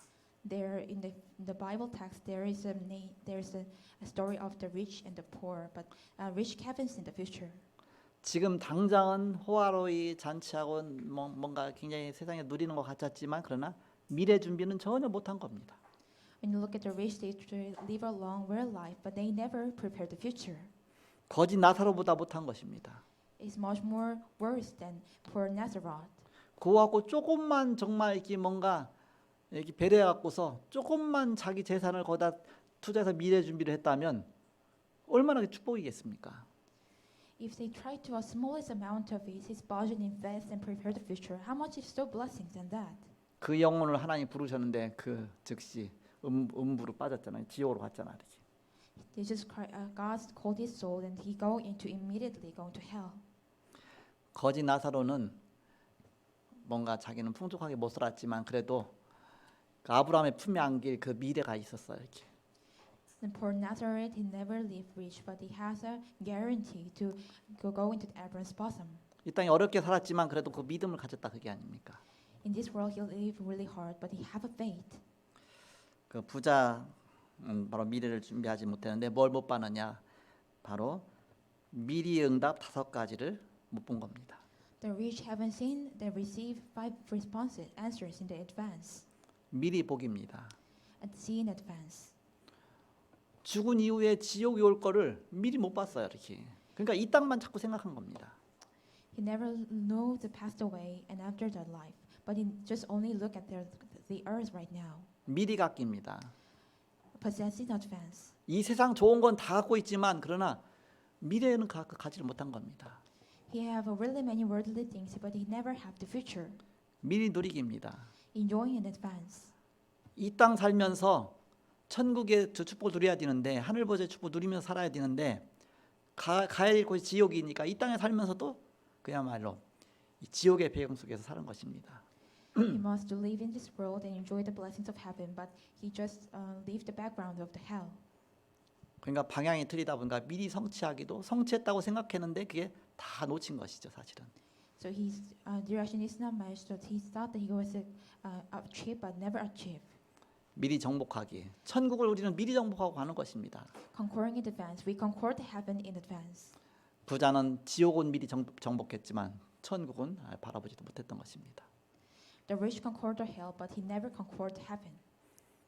There in the Bible text, there is a story of the rich and the poor, but rich happens in the future. 지금 당장은 호화로이 잔치하고 뭔가 굉장히 세상에 누리는 것 같았지만 그러나 미래 준비는 전혀 못한 겁니다. When you look at the rich, they live a long, well life, but they never prepare the future. 거지 나사로보다 못한 것입니다. It's much more worse than poor Nazareth. 그거하고 조금만 정말 이렇게 뭔가 이렇게 배려해 갖고서 조금만 자기 재산을 거기다 투자해서 미래 준비를 했다면 얼마나 축복이겠습니까? If they try to a smallest amount of his budget invest and prepare the future, how much is so blessings than that? 그 영혼을 하나님 부르셨는데 그 즉시 음부로 빠졌잖아요. 지옥으로 갔잖아요. Jesus Christ, God called his soul, and he immediately going to hell. 거지 나사로는 뭔가 자기는 풍족하게 못 살았지만 그래도 그 아브라함의 품에 안길 그 미래가 있었어요. 이렇게. And poor Nazareth, he never lived rich, but he has a guarantee to go into Abraham's bosom. 이 땅에 어렵게 살았지만 그래도 그 믿음을 가졌다 그게 아닙니까? In this world, he lived really hard, but he have a faith. 그 부자 바로 미래를 준비하지 못했는데 뭘 못 봤느냐? 바로 미리 응답 5가지를 못 본 겁니다. The rich haven't seen, they receive 5 responses, answers in the advance, 미리 복입니다. and see in advance. 죽은 이후에 지옥이 올 거를 미리 못 봤어요, 이렇게. 그러니까 이 땅만 자꾸 생각한 겁니다. He never knew the past away and after that life, but he just only look at the earth right now. 미리 갖깁니다. Possess in advance. 이 세상 좋은 건 다 갖고 있지만 그러나 미래에는 가지를 못한 겁니다. He have really many worldly things, but he never have the future. 미리 누리기입니다. Enjoying in advance. 이 땅 살면서 천국의 저 축복을 누려야 되는데 하늘 보좌의 축복 누리면서 살아야 되는데 가야 할 곳이 지옥이니까 이 땅에 살면서도 그야말로 이 지옥의 배경 속에서 사는 것입니다. He must live in this world and enjoy the blessings of heaven, but he just leave the background of the hell. 그러니까 방향이 틀리다 보니까 미리 성취하기도 성취했다고 생각했는데 그게 다 놓친 것이죠, 사실은. So his direction is not matched. So he thought that he was achieve, but never achieve. 미리 정복하기. 천국을 우리는 미리 정복하고 가는 것입니다. Conquering in advance, we conquer the heaven in advance. 부자는 지옥은 미리 정복했지만 천국은 바라보지도 못했던 것입니다. The rich conquered the hell, but he never conquered heaven.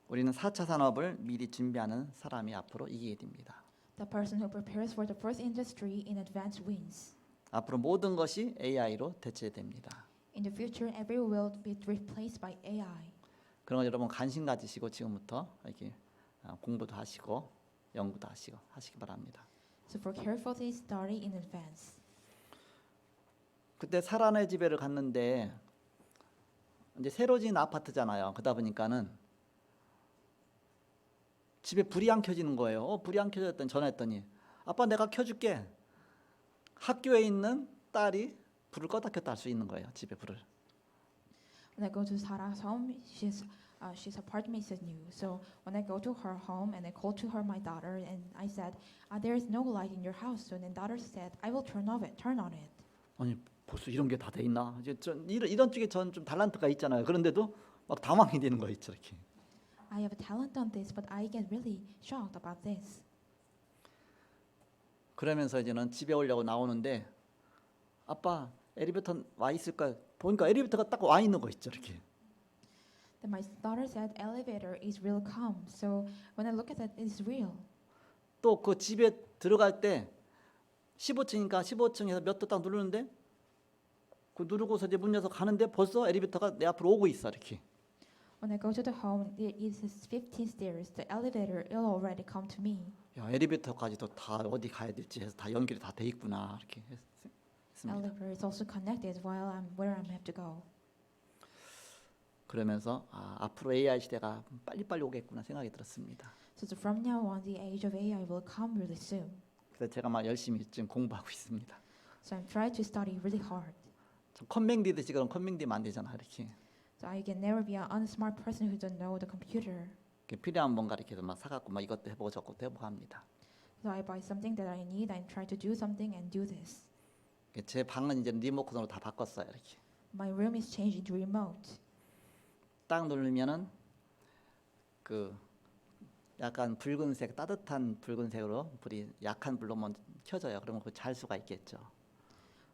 우리는 4차 산업을 미리 준비하는 사람이 앞으로 이기게 됩니다. The person who prepares for the first industry in advance wins. 앞으로 모든 것이 AI로 대체됩니다. In the future, every will be replaced by AI. 그런 거 여러분 관심 가지시고 지금부터 이렇게 공부도 하시고 연구도 하시기 바랍니다. So for carefully study in advance. 그때 사라네 집에를 갔는데 이제 새로 지은 아파트잖아요. 그러다 보니까는 집에 불이 안 켜지는 거예요. 불이 안 켜졌더니 전화했더니 아빠 내가 켜줄게. 학교에 있는 딸이 불을 껐다 켰다 할 수 있는 거예요. 집에 불을. When I go to Sarah's home, she's apartment is new. So when I go to her home and I call to her my daughter and I said, there is no light in your house. So then daughter said, I will turn on it. 아니 벌써 이런 게 다 돼 있나? 이제 이런 쪽에 전 좀 달란트가 있잖아요. 그런데도 막 당황이 되는 거예요, 이렇게. I have a talent on this, but I get really shocked about this. 그러면서 이제는 집에 오려고 나오는데 아빠 엘리베이터 와 있을까? 보니까 엘리베이터가 딱 와 있는 거 있죠, 이렇게. Then my daughter said, elevator is real come. So when I look at that, it's real. 또 그 집에 들어갈 때 15층이니까 15층에서 몇 도 딱 누르는데 그 누르고서 이제 문 열어서 가는데 벌써 엘리베이터가 내 앞으로 오고 있어, 이렇게. When I go to the home, it is 15 stairs. The elevator will already come to me. 야, 엘리베이터까지도 다 어디 가야 될지 해서 다 연결이 다 돼 있구나, 이렇게 했습니다. Elevator is also connected while I'm where I have to go. 그러면서 앞으로 AI 시대가 빨리빨리 오겠구나 생각이 들었습니다. So from now on, the age of AI will come really soon. 그래서 제가 막 열심히 지금 공부하고 있습니다. So I'm trying to study really hard. 컨맹디듯이 그런 컨맹디면 안 되잖아 이렇게. So I can never be an unsmart person who don't know the computer. 이렇게 필요한 뭔가 이렇게 해서 막 사갖고 막 이것도 해보고 저것도 해보고 합니다. So I buy something that I need and try to do something and do this. 제 방은 이제 리모컨으로 다 바꿨어요 이렇게. My room is changed into remote. 딱 누르면은 그 약간 붉은색 따뜻한 붉은색으로 불이 약한 불로 먼저 켜져요. 그러면 그 잘 수가 있겠죠.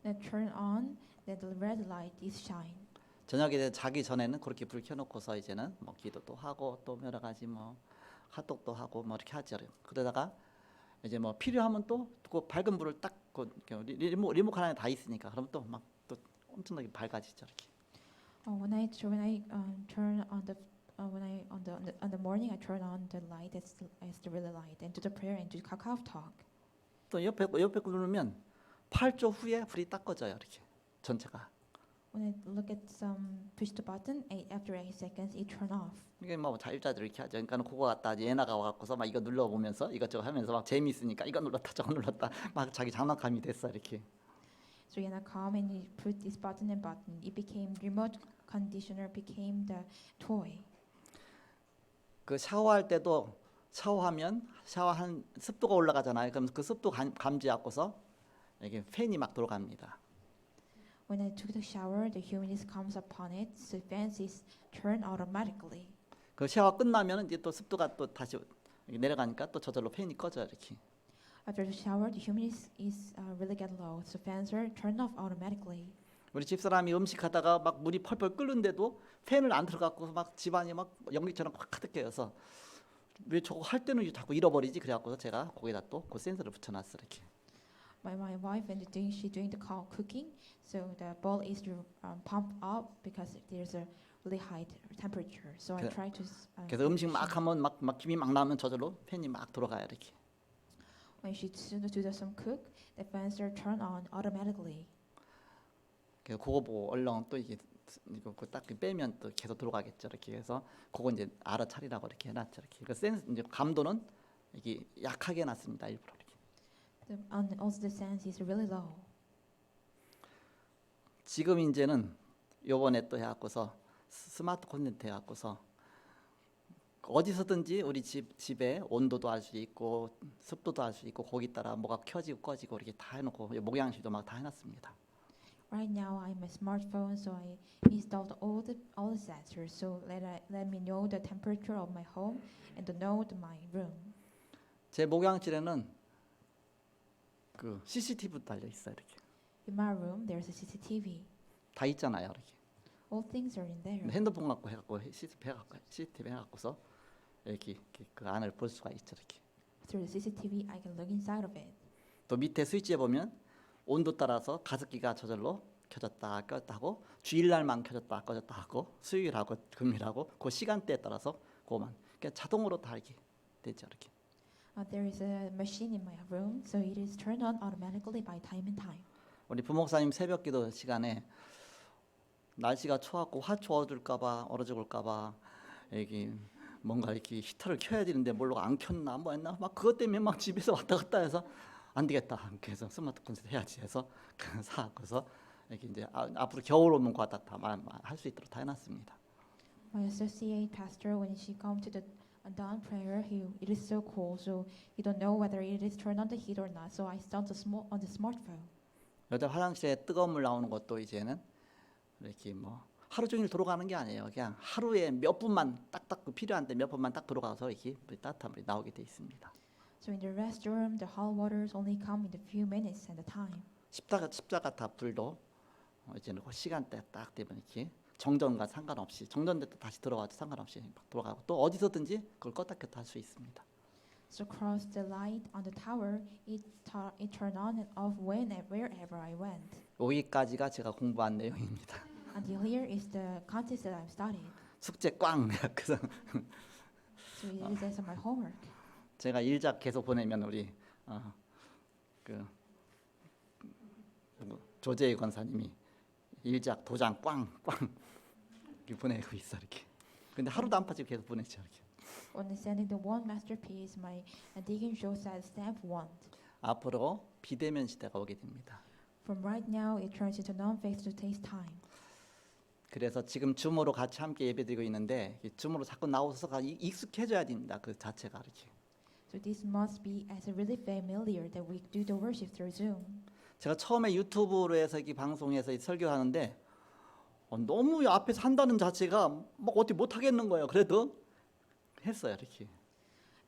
Then turn on, then the red light is shine. 저녁에 자기 전에는 그렇게 불 켜놓고서 이제는 뭐 기도도 하고 또 여러 가지 뭐 카톡도 하고 뭐 이렇게 하죠. 그러다가 이제 뭐 필요하면 또 그 밝은 불을 딱 그 리모컨 안에 다 있으니까 그럼 또 막 또 엄청나게 밝아지죠 이렇게. When I turn on the when I on the morning I turn on the light as the really light and do the prayer and do Kakao Talk. 또 옆에 거 누르면 8초 후에 불이 딱 꺼져요 이렇게 전체가. When I look at push the button, after 8 seconds it turn off. 이게 뭐 자유자들 이렇게 하죠. 그러니까 그거 갖다 예나가 와갖고서 막 이거 눌러보면서 이것저것 하면서 막 재미있으니까 이거 눌렀다 저거 눌렀다 막 자기 장난감이 됐어 이렇게. So when I come and you put this button and button, it became remote conditioner became the toy. 그 샤워할 때도 샤워하면 샤워한 습도가 올라가잖아요. 그럼 그 습도 감지하고서 이게 팬이 막 돌아갑니다. When I took the shower, the humidity comes upon it, so fans is turned automatically. 그 샤워 끝나면 이제 또 습도가 또 다시 내려가니까 또 저절로 팬이 꺼져 이렇게. After the shower, the humidity is really get low, so fans are turned off automatically. 우리 집사람이 음식하다가 막 물이 펄펄 끓는데도 팬을 안 틀어갖고 막 집안이 막 연기처럼 확 가득해서 왜 저거 할 때는 자꾸 잃어버리지 그래갖고서 제가 거기다 또 그 센서를 붙여놨어 이렇게. My wife and she doing the cooking, so the bowl is pumped up because there's a really high temperature. So I try to. 그래서 음식 막 하면 막 김이 막 나면 저절로 팬이 막 돌아가요 이렇게. When she do some cook, the fans are turned on automatically. 그래서 그거 보고 얼른 또 이게 이거 딱 빼면 또 계속 돌아가겠죠 이렇게 해서 그거 이제 알아차리라고 이렇게 해놨죠 이렇게. 그 센스 이제 감도는 이게 약하게 해놨습니다 일부러 이렇게. Also the sense is really low. 지금 이제는 요번에 또 해갖고서 스마트 콘센트 해갖고서 어디서든지 우리 집에 온도도 알 수 있고 습도도 알 수 있고 거기 따라 뭐가 켜지고 꺼지고 이렇게 다 해놓고 목양실도 막 다 해놨습니다. Right now I'm a smartphone, so I installed all the sensors, so let me know the temperature of my home and to know my room. 제 목양실에는 그 CCTV 달려 있어요 이렇게. In my room there's a CCTV. 다 있잖아요 이렇게. All things are in there. 핸드폰 갖고 해갖고 CCTV 해갖고서 이렇게 그 안을 볼 수가 있죠 이렇게. Through the CCTV, I can look inside of it. 또 밑에 스위치에 보면 온도 따라서 가습기가 저절로 켜졌다 껐다 하고 주일날만 켜졌다 꺼졌다 하고 수요일하고 금요일하고 그 시간대에 따라서 그만 그러니까 자동으로 다 이렇게 되죠 이렇게. There is a machine in my room, so it is turned on automatically by time and time. 우리 부목사님 새벽기도 시간에 날씨가 추웠고 화초 얼어 죽을까봐 여기 뭔가 이렇게 히터를 켜야 되는데 뭘로 안 켰나 뭐 했나 막 그것 때문에 막 집에서 왔다 갔다 해서 안 되겠다 그래서 스마트 콘센트 해야지 해서 사갖고서 이렇게 이제 앞으로 겨울 오는 거 갖다 다 할 수 있도록 다 해놨습니다. My associate pastor, when she come to the dawn prayer, it is so cold, so he don't know whether it is turned on the heat or not. So I installed on the smartphone. 여자 화장실에 뜨거운 물 나오는 것도 이제는 이렇게 뭐 하루 종일 들어가는 게 아니에요. 그냥 하루에 몇 분만 딱딱 필요한데 몇 분만 딱 들어가서 이렇게 따뜻한 물이 나오게 돼 있습니다. So in the restroom, the hot waters only come in a few minutes at a time. 십자가 다 불도 이제는 그 시간대 딱 되면 이렇게 정전과 상관없이 정전돼도 다시 들어와도 상관없이 막 돌아가고 또 어디서든지 그걸 껐다 켰다 할 수 있습니다. So across the light on the tower, it turned on and off wherever I went. 여기까지가 제가 공부한 내용입니다. Until here is the content that I've studied. 숙제 꽝. 그래서 So it is my homework. 제가 일작 계속 보내면 우리 그 조재희 권사님이 일작 도장 꽝꽝 이렇게 보내고 있어 이렇게. 근데 하루도 안 빠지고 계속 보내죠 이렇게. Only sending the one masterpiece, my Deacon Joe said stamp one. 앞으로 비대면 시대가 오게 됩니다. From right now, it turns into non-face-to-face time. 그래서 지금 줌으로 같이 함께 예배드리고 있는데 이 줌으로 자꾸 나오셔서 익숙해져야 됩니다. 그 자체가 이렇게. So this must be as really familiar that we do the worship through Zoom. 제가 처음에 유튜브로 해서 이 방송에서 설교하는데 너무 앞에서 한다는 자체가 막 어떻게 못 하겠는 거예요. 그래도 했어요 이렇게.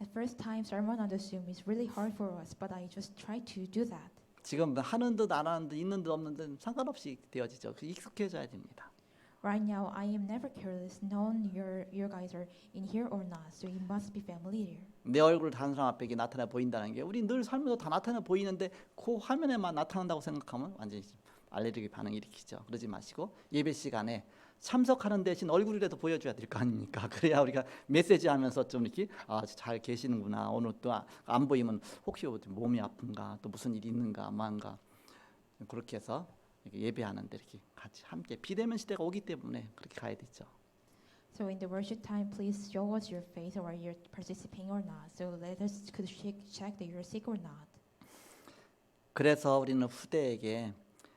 At first time, sermon on the Zoom is really hard for us, but I just try to do that. 지금 하는 듯 안 하는 듯 있는 듯 없는 듯 상관없이 되어지죠. 익숙해져야 됩니다. Right now, I am never careless, knowing you guys are in here or not, so you must be familiar. 내 얼굴 다른 사람 앞에 나타나 보인다는 게 우리 늘 살면서 다 나타나 보이는데 그 화면에만 나타난다고 생각하면 완전히 알레르기 반응 일으키죠. 그러지 마시고 예배 시간에 참석하는 대신 얼굴이라도 보여줘야 될 거 아닙니까? 그래야 우리가 메시지하면서 좀 이렇게 잘 계시는구나. 오늘 또 안 보이면 혹시 몸이 아픈가 또 무슨 일이 있는가 뭐한가 그렇게 해서 이렇게 예배하는데 이렇게 같이 함께 비대면 시대가 오기 때문에 그렇게 가야 되죠. So in the worship time, please show us your face or you're participating or not. So let us could check that you're sick or not. 그래서 우리는 후대에게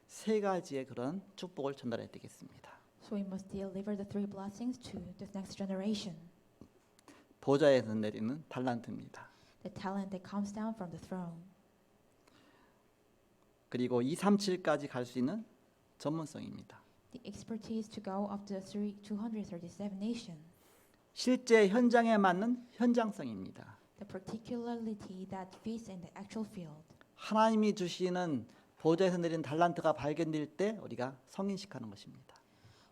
세 가지의 그런 축복을 전달해야 되겠습니다. So we must deliver the three blessings to the next generation. 보좌에서 내리는 달란트입니다. The talent that comes down from the throne. 그리고 237까지 갈 수 있는 전문성입니다. The expertise to go up to 237 nations. 실제 현장에 맞는 현장성입니다. The particularity that fits in the actual field. 하나님이 주시는 보좌에서 내린 달란트가 발견될 때 우리가 성인식하는 것입니다.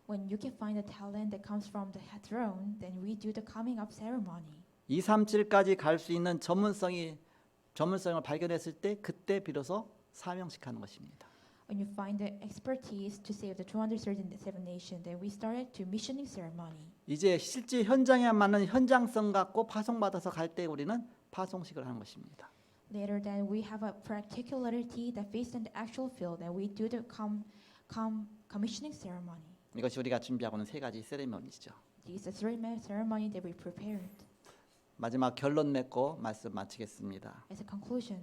When you can find the talent that comes from the throne, then we do the coming up ceremony. 237까지 갈 수 있는 전문성을 발견했을 때 그때 비로소 사명식하는 것입니다. When you find the expertise to save the 237 nations, then we started to missioning ceremony. 이제 실제 현장에 맞는 현장성 갖고 파송받아서 갈 때 우리는 파송식을 하는 것입니다. Later, then we have a particularity that fits in the actual field, and we do the commissioning ceremony. 이것이 우리가 준비하고 있는 세 가지 세레머니죠. These are three ceremonies that we prepared. 마지막 결론 맺고 말씀 마치겠습니다. As a conclusion,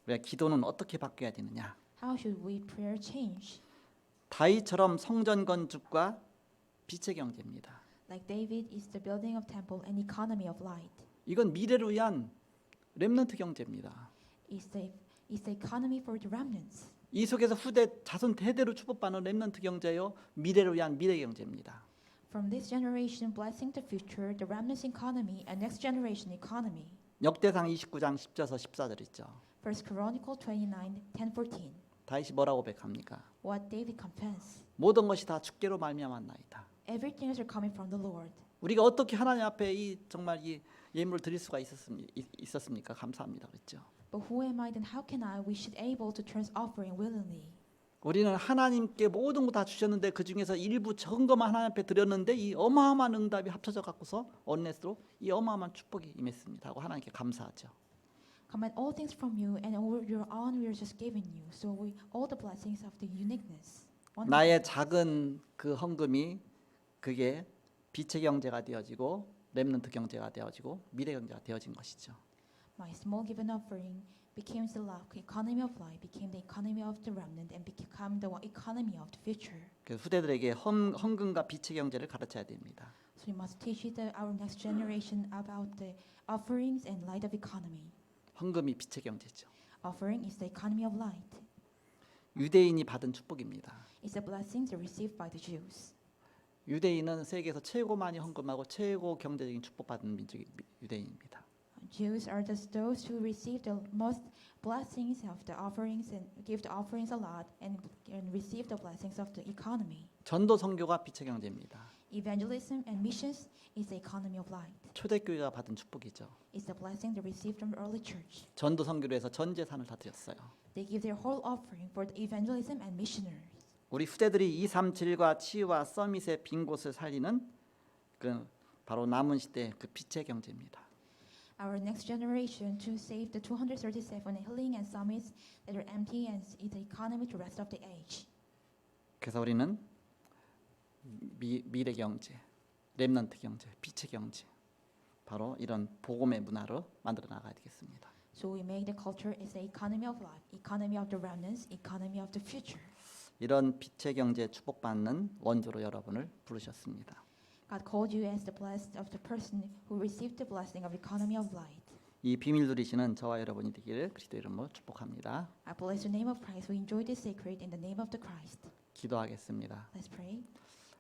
우리가 기도는 어떻게 바뀌어야 되느냐? how should we prayer change? 다윗처럼 성전 건축과 빛의 경제입니다. Like David is the building of temple and economy of light. 이건 미래를 위한 렘넌트 경제입니다. Is the economy for the remnants. 이 속에서 후대 자손 대대로 축복받는 렘넌트 경제요 미래를 위한 미래 경제입니다. From this generation, blessing the future, the remnants economy, and next generation economy. 역대상 29장 10절에서 14절 있죠. First Chronicle 29:10-14. 다윗이 뭐라고 고백합니까? What David confessed. 모든 것이 다 주께로 말미암았나이다. Everything is coming from the Lord. 우리가 어떻게 하나님 앞에 정말 이 예물을 드릴 수가 있었습니까? 감사합니다. 그랬죠. But who am I, then how can we should able to turn offering willingly? 우리는 하나님께 모든 거 다 주셨는데 그 중에서 일부 적은 것만 하나님 앞에 드렸는데 이 어마어마한 응답이 합쳐져 갖고서 언넷으로 이 어마어마한 축복이 임했습니다 하고 하나님께 감사하죠. Command all things from you, and all your own we are just given you. So we all the blessings of the uniqueness. 나의 작은 그 헌금이 그게 빛의 경제가 되어지고 렘넌트 경제가 되어지고 미래 경제가 되어진 것이죠. My small given offering became the economy of life, became the economy of the remnant, and become the economy of the future. 그래서 후대들에게 헌금과 빛의 경제를 가르쳐야 됩니다. So we must teach our next generation about the offerings and light of economy. 헌금이 빛의 경제죠. Offering is the economy of light. 유대인이 받은 축복입니다. It's the blessings received by the Jews. 유대인은 세계에서 최고 많이 헌금하고 최고 경제적인 축복받은 민족이 유대인입니다. Jews are those who receive the most blessings of the offerings and give the offerings a lot and receive the blessings of the economy. 전도 선교가 빛의 경제입니다. Evangelism and missions is the economy of light. 초대교회가 받은 축복이죠. It's the blessing they received from the early church. 전도 선교로 해서 전 재산을 다 드렸어요. They give their whole offering for the evangelism and missionaries. 우리 후대들이 237과 치유와 서밋의 빈 곳을 살리는 그 바로 남은 시대 그 빛의 경제입니다. Our next generation to save the 237 healing and summits that are empty and is the economy to rest of the age. 그래서 우리는 미래 경제, 렘넌트 경제, 빛의 경제, 바로 이런 복음의 문화로 만들어 나가야 되겠습니다. So we make the culture is the economy of life, economy of the remnants, economy of the future. 이런 빛의 경제에 축복받는 원조로 여러분을 부르셨습니다. God called you as the blessed of the person who received the blessing of economy of light. 이 비밀 누리시는 저와 여러분이 되기를 그리스도 이름으로 축복합니다. I bless the name of Christ. We enjoy this sacred in the name of the Christ. 기도하겠습니다. Let's pray.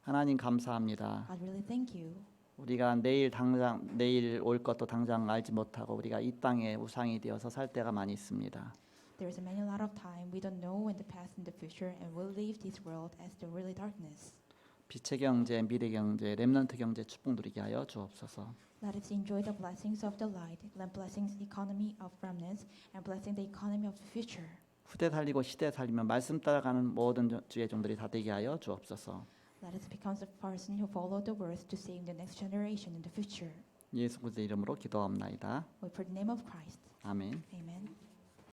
하나님 감사합니다. God, really thank you. 우리가 내일 올 것도 당장 알지 못하고 우리가 이 땅에 우상이 되어서 살 때가 많이 있습니다. There is a lot of time we don't know in the past and the future, and we'll leave this world as the really darkness. 빛의 경제, 미래 경제, 렘넌트 경제 축복 누리게 하여 주옵소서. Let us enjoy the blessings of the light, let blessings economy of remnants, and blessing the economy of the future. 후대 살리고 시대 살리며 말씀 따라가는 모든 주의 종들이 다 되게 하여 주옵소서. Let us become the person who follow the words to save the next generation in the future. 예수 그리스도의 이름으로 기도하옵나이다. We pray in the name of Christ. 아멘. Amen.